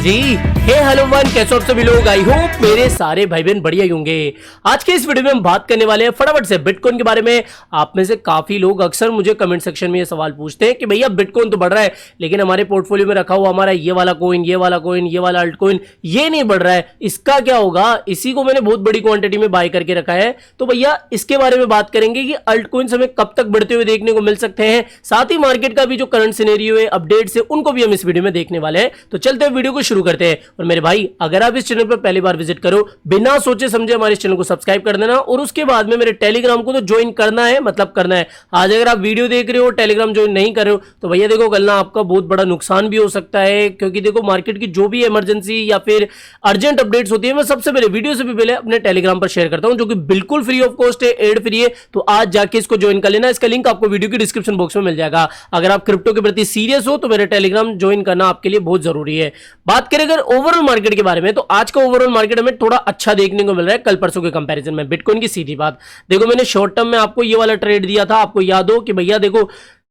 जी। हे hello one, कैसे हो आप सभी लोग। आई होप मेरे सारे भाई बहन बढ़िया ही होंगे। आज के इस वीडियो में हम बात करने वाले हैं फटाफट से बिटकॉइन के बारे में। आप में से काफी लोग अक्सर मुझे कमेंट सेक्शन में ये सवाल पूछते हैं कि भैया बिटकॉइन तो बढ़ रहा है, लेकिन हमारे पोर्टफोलियो में रखा हुआ हमारा ये वाला कॉइन, ये वाला कॉइन, ये वाला अल्ट कॉइन ये नहीं बढ़ रहा है, इसका क्या होगा। इसी को मैंने बहुत बड़ी क्वांटिटी में बाय करके रखा है, तो भैया इसके बारे में बात करेंगे कि अल्ट कॉइन्स हमें कब तक बढ़ते हुए देखने को मिल सकते हैं। साथ ही मार्केट का भी जो करंट सिनेरियो है, अपडेट्स है, उनको भी हम इस वीडियो में देखने वाले हैं। तो चलते हैं वीडियो को शुरू करते हैं। और मेरे भाई, अगर आप इस चैनल पर पहली बार विजिट करो, बिना सोचे समझे हमारे चैनल को सब्सक्राइब कर देना और उसके बाद में मेरे टेलीग्राम को तो ज्वाइन करना है, मतलब करना है। आज अगर आप वीडियो देख रहे हो टेलीग्राम ज्वाइन नहीं कर रहे हो तो भैया देखो, कल ना आपका बहुत बड़ा नुकसान भी हो सकता है, क्योंकि देखो मार्केट की जो भी इमरजेंसी या फिर अर्जेंट अपडेट्स होती है मैं सबसे पहले वीडियो से भी पहले अपने टेलीग्राम पर शेयर करता हूं, जो कि बिल्कुल फ्री ऑफ कॉस्ट है, एड फ्री है। तो आज जाके इसको ज्वाइन कर लेना। इसका लिंक आपको वीडियो की डिस्क्रिप्शन बॉक्स में मिल जाएगा। अगर आप क्रिप्टो के प्रति सीरियस हो तो मेरे टेलीग्राम ज्वाइन करना आपके लिए बहुत जरूरी है। बात करें अगर ओवरऑल मार्केट के बारे में, तो आज का ओवरऑल मार्केट हमें थोड़ा अच्छा देखने को मिल रहा है कल परसों के कंपैरिजन में। बिटकॉइन की सीधी बात देखो, मैंने शॉर्ट टर्म में आपको ये वाला ट्रेड दिया था, आपको याद हो कि भैया देखो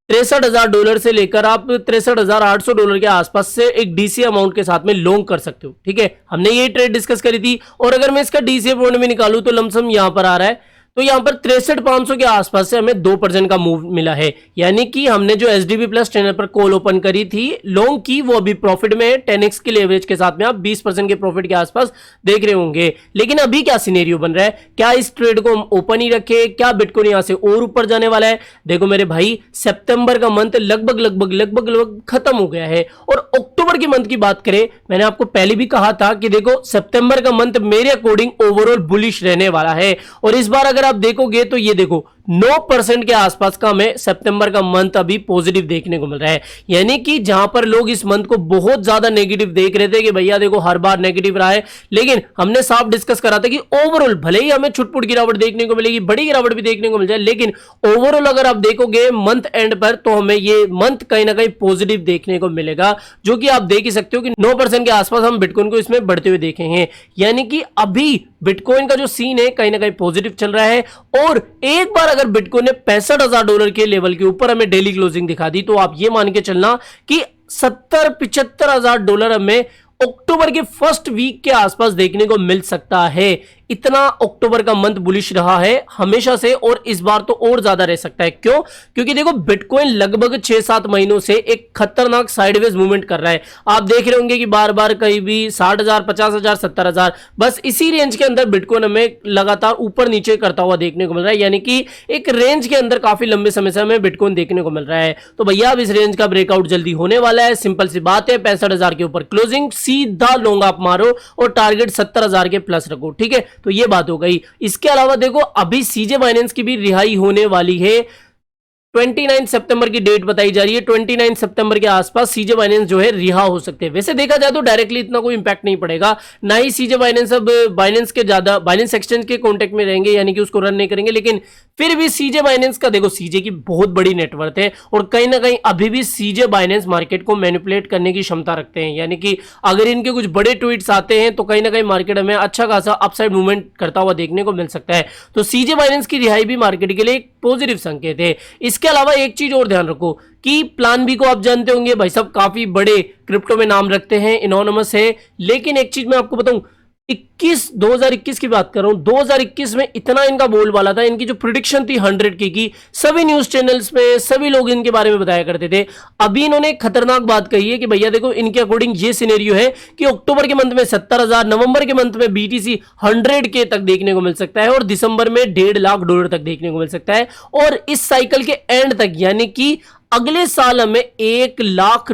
$63,000 से लेकर आप $63,800 के आसपास से एक डीसी अमाउंट के साथ में लॉन्ग कर सकते हो। ठीक है, हमने ये ट्रेड डिस्कस करी थी। और अगर मैं इसका डीसी पॉइंट में निकालूं तो लमसम यहां पर आ रहा है, तो यहां पर 63,500 के आसपास से हमें 2% का मूव मिला है। यानी कि हमने जो एसडीबी प्लस चैनल पर कॉल ओपन करी थी लॉन्ग की, वो अभी प्रॉफिट में है। 10x के लेवरेज के साथ में आप 20% के प्रॉफिट के आसपास देख रहे होंगे। लेकिन अभी क्या सिनेरियो बन रहा है, क्या इस ट्रेड को हम ओपन ही रखें, क्या बिटकॉइन यहां से और ऊपर जाने वाला है। देखो मेरे भाई, सितंबर का मंथ लगभग खत्म हो गया है। और अक्टूबर के मंथ की बात करें, मैंने आपको पहले भी कहा था कि देखो सितंबर का मंथ मेरे अकॉर्डिंग ओवरऑल बुलिश रहने वाला है। और इस बार अगर आप देखोगे तो ये देखो 9% के आसपास का हमें सितंबर का मंथ अभी पॉजिटिव देखने को मिल रहा है। यानी कि जहां पर लोग इस मंथ को बहुत ज्यादा नेगेटिव देख रहे थे कि भैया देखो हर बार नेगेटिव रहा है, लेकिन हमने साफ डिस्कस करा था कि ओवरऑल भले ही हमें छुटपुट गिरावट देखने को मिलेगी, बड़ी गिरावट भी देखने को मिल जाए, लेकिन ओवरऑल अगर आप देखोगे मंथ एंड पर तो हमें ये मंथ कहीं ना कहीं पॉजिटिव देखने को मिलेगा, जो कि आप देख ही सकते हो कि 9% के आसपास हम बिटकॉइन को इसमें बढ़ते हुए देखे हैं। यानी कि अभी बिटकॉइन का जो सीन है कहीं ना कहीं पॉजिटिव चल रहा है। और एक बार अगर बिटकॉइन ने $65,000 के लेवल के ऊपर हमें डेली क्लोजिंग दिखा दी, तो आप ये मान के चलना कि $70-75,000 हमें अक्टूबर के फर्स्ट वीक के आसपास देखने को मिल सकता है। इतना अक्टूबर का मंथ बुलिश रहा है हमेशा से, और इस बार तो और ज्यादा रह सकता है। क्यों? क्योंकि देखो बिटकॉइन लगभग 6-7 महीनों से एक खतरनाक साइडवेज मूवमेंट कर रहा है। आप देख रहे होंगे कि बार बार कहीं भी 60,000, 50,000, 70,000, बस इसी रेंज के अंदर बिटकॉइन हमें लगातार ऊपर नीचे करता हुआ देखने को मिल रहा है। यानी कि एक रेंज के अंदर काफी लंबे समय से हमें बिटकॉइन देखने को मिल रहा है। तो भैया अब इस रेंज का ब्रेकआउट जल्दी होने वाला है। सिंपल सी बात है, 65,000 के ऊपर क्लोजिंग, सीधा लॉन्ग आप मारो और टारगेट 70,000 के प्लस रखो। ठीक है, तो ये बात हो गई। इसके अलावा देखो अभी सीजे बाइनेंस की भी रिहाई होने वाली है। 29 सितंबर की डेट बताई जा रही है। 29 सितंबर के आसपास सीजे बाइनेंस जो है रिहा हो सकते हैं। वैसे देखा जाए तो डायरेक्टली इतना कोई इंपैक्ट नहीं पड़ेगा, ना ही सीजे बाइनेंस अब बाइनेंस के ज्यादा बाइनेंस एक्सचेंज के कांटेक्ट में रहेंगे, यानी कि उसको रन नहीं करेंगे। लेकिन फिर भी सीजे बाइनेंस का देखो, सीजे की बहुत बड़ी नेटवर्थ है और कहीं ना कहीं अभी भी सीजे बाइनेंस मार्केट को मैनिपुलेट करने की क्षमता रखते हैं। यानी कि अगर इनके कुछ बड़े ट्वीट्स आते हैं तो कहीं ना कहीं मार्केट में अच्छा खासा अपसाइड मूवमेंट करता हुआ देखने को मिल सकता है। तो सीजे बाइनेंस की रिहाई भी मार्केट के लिए एक पॉजिटिव संकेत है। इसके अलावा एक चीज और ध्यान रखो कि प्लान बी को आप जानते होंगे, भाई साहब काफी बड़े क्रिप्टो में नाम रखते हैं, इनोनिमस है। लेकिन एक चीज मैं आपको बताऊं, 2021 की बात कर रहा हूं, 2021 में इतना इनका बोलबाला था, इनकी जो प्रिडिक्शन थी 100 की सभी न्यूज चैनल्स में सभी लोग इनके बारे में बताया करते थे। अभी इन्होंने एक खतरनाक बात कही है कि भैया देखो इनके अकॉर्डिंग ये सिनेरियो है कि अक्टूबर के मंथ में 70,000, नवंबर के मंथ में बीटीसी 100K तक देखने को मिल सकता है और दिसंबर में $1.5 लाख तक देखने को मिल सकता है। और इस साइकिल के एंड तक यानी कि अगले साल हमें $1 लाख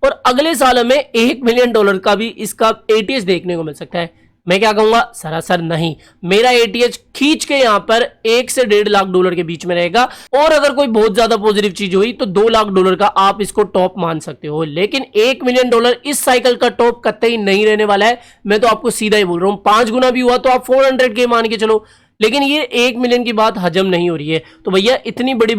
और अगले साल हमें $1 मिलियन का भी इसका एटीएच देखने को मिल सकता है। मैं क्या कहूंगा, सरासर नहीं, मेरा एटीएच खींच के यहां पर $1 से $1.5 के बीच में रहेगा। और अगर कोई बहुत ज्यादा पॉजिटिव चीज हुई तो $2 लाख का आप इसको टॉप मान सकते हो। लेकिन $1 मिलियन इस साइकिल का टॉप कतई नहीं रहने वाला है। मैं तो आपको सीधा ही बोल रहा हूं, 5 गुना भी हुआ तो आप 400K मान के चलो, लेकिन ये 1 मिलियन की बात हजम नहीं हो रही है। तो भैया इतनी बड़ी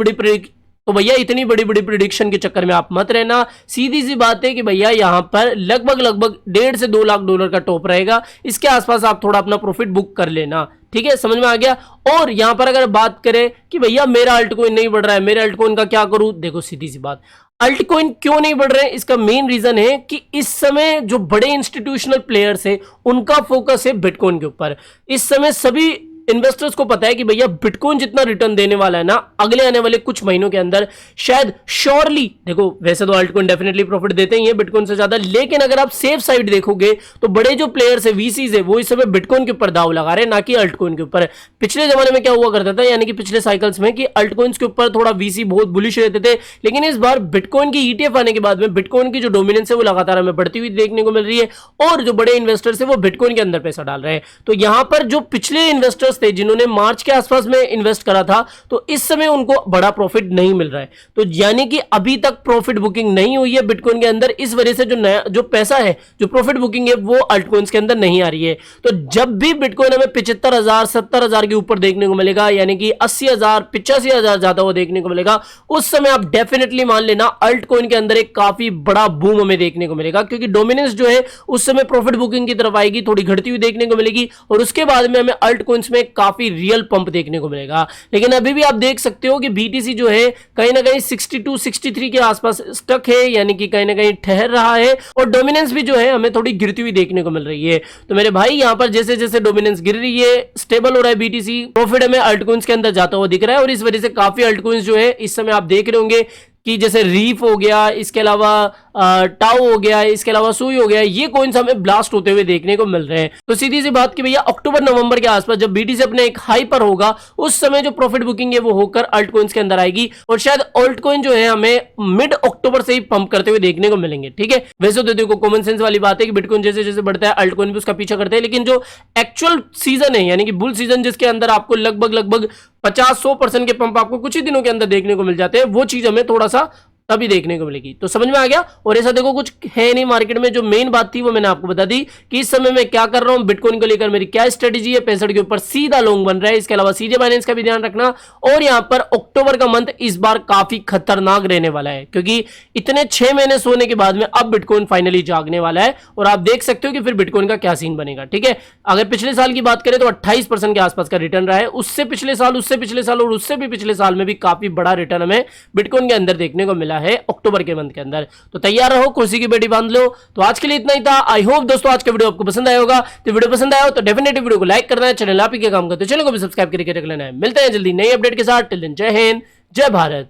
बड़ी प्रिडिक्शन के चक्कर में आप मत रहना। सीधी सी बात है कि भैया यहां पर लगभग $1.5 से $2 लाख का टॉप रहेगा। इसके आसपास आप थोड़ा अपना प्रॉफिट बुक कर लेना। ठीक है, समझ में आ गया। और यहां पर अगर बात करें कि भैया मेरा अल्ट कॉइन नहीं बढ़ रहा है, मेरे अल्ट कॉइन का क्या करूं, देखो सीधी सी बात, अल्ट कॉइन क्यों नहीं बढ़ रहे हैं, इसका मेन रीजन है कि इस समय जो बड़े इंस्टीट्यूशनल प्लेयर्स है उनका फोकस है बिटकॉइन के ऊपर। इस समय सभी इन्वेस्टर्स को पता है कि भैया बिटकॉइन जितना रिटर्न देने वाला है ना अगले आने वाले कुछ महीनों के अंदर, शायद श्योरली, देखो वैसे तो अल्टकॉइन डेफिनेटली प्रॉफिट देते ही है बिटकॉइन से ज्यादा, लेकिन अगर आप सेफ साइड देखोगे तो बड़े जो प्लेयर्स है, वीसीज है, वो इस समय बिटकॉइन के ऊपर दाव लगा रहे हैं, ना कि अल्टकॉइन के ऊपर। पिछले जमाने में क्या हुआ करता था, यानी कि पिछले साइकिल्स में, कि अल्टकॉइन्स के ऊपर थोड़ा वीसी बहुत बुलिश रहते थे, लेकिन इस बार बिटकॉइन की ईटीएफ आने के बाद में बिटकॉइन की जो डोमिनेंस है वो लगातार हमें बढ़ती हुई देखने को मिल रही है, और जो बड़े इन्वेस्टर्स है वो बिटकॉइन के अंदर पैसा डाल रहे हैं। तो यहां पर जो पिछले इन्वेस्टर्स थे जिन्होंने मार्च के आसपास में इन्वेस्ट करा था, तो इस समय उनको बड़ा प्रॉफिट नहीं मिल रहा है। तो यानी कि अभी तक प्रॉफिट बुकिंग नहीं हुई है बिटकॉइन के अंदर, इस वजह से जो नया जो पैसा है, जो प्रॉफिट बुकिंग है, वो अल्टकॉइंस के अंदर नहीं आ रही है। तो जब भी बिटकॉइन हमें 75,000 70,000 के ऊपर देखने को मिलेगा, यानी कि 80,000 85,000 जाता हुआ देखने को मिलेगा, उस समय आप डेफिनेटली मान लेना अल्टकॉइन के अंदर एक काफी बड़ा बूम हमें देखने को मिलेगा, क्योंकि डोमिनेंस जो है उस समय प्रॉफिट बुकिंग की तरफ आएगी, थोड़ी घटती हुई देखने को मिलेगी, और उसके बाद में हमें अल्टकॉइंस में काफी रियल पंप देखने को मिलेगा। लेकिन अभी भी आप देख सकते हो कि बीटीसी जो है कहीं ना कहीं 62 63 के आसपास स्टक है, यानी कि कहीं ना कहीं ठहर रहा है, और डोमिनेंस भी जो है हमें थोड़ी गिरती हुई देखने को मिल रही है। तो मेरे भाई यहां पर जैसे जैसे डोमिनेंस गिर रही है, स्टेबल हो रहा है बीटीसी, प्रॉफिट हमें अल्टकॉइंस के अंदर जाता हुआ दिख रहा है, और इस वजह से काफी अल्टकॉइंस जो है इस समय आप देख रहे होंगे कि जैसे रीफ हो गया, इसके अलावा टाउ हो गया, इसके अलावा सुई हो गया, ये कॉइन्स हमें ब्लास्ट होते हुए देखने को मिल रहे हैं। तो सीधी सी बात कि भैया अक्टूबर नवंबर के आसपास जब बीटीसी अपने एक हाई पर होगा, उस समय जो प्रॉफिट बुकिंग है वो होकर अल्ट कॉइन्स के अंदर आएगी, और शायद अल्ट कॉइन जो है हमें मिड अक्टूबर से ही पंप करते हुए देखने को मिलेंगे। ठीक है, वैसे तो देखो कॉमन सेंस वाली बात है कि बिटकॉइन जैसे जैसे बढ़ता है अल्ट कॉइन भी उसका पीछा करते हैं, लेकिन जो एक्चुअल सीजन है, यानी कि बुल सीजन, जिसके अंदर आपको लगभग 50-100% के पंप आपको कुछ ही दिनों के अंदर देखने को मिल जाते हैं, वो चीज हमें थोड़ा सा तभी देखने को मिलेगी। तो समझ में आ गया। और ऐसा देखो कुछ है नहीं मार्केट में, जो मेन बात थी वो मैंने आपको बता दी कि इस समय मैं क्या कर रहा हूं, बिटकॉइन को लेकर मेरी क्या स्ट्रेटेजी है, 65 के ऊपर सीधा लॉन्ग बन रहा है। इसके अलावा सीजे बाइनेंस का भी ध्यान रखना, और यहां पर अक्टूबर का मंथ इस बार काफी खतरनाक रहने वाला है, क्योंकि इतने 6 महीने सोने के बाद में अब बिटकॉइन फाइनली जागने वाला है, और आप देख सकते हो कि फिर बिटकॉइन का क्या सीन बनेगा। ठीक है, अगर पिछले साल की बात करें तो 28% के आसपास का रिटर्न रहा है, उससे पिछले साल, उससे पिछले साल और उससे भी पिछले साल में भी काफी बड़ा रिटर्न हमें बिटकॉइन के अंदर देखने को मिला है अक्टूबर के मंथ के अंदर। तो तैयार रहो, कुर्सी की बेटी बांध लो। तो आज के लिए इतना ही था। आई होप दोस्तों आज का वीडियो आपको पसंद आया होगा। तो वीडियो पसंद आया हो तो डेफिनेटली वीडियो को लाइक करना है, चैनल आप ही के काम करते चैनल को भी सब्सक्राइब करके रख लेना है। मिलते हैं जल्दी नई अपडेट के साथ। टिल देन जय हिंद, जय भारत।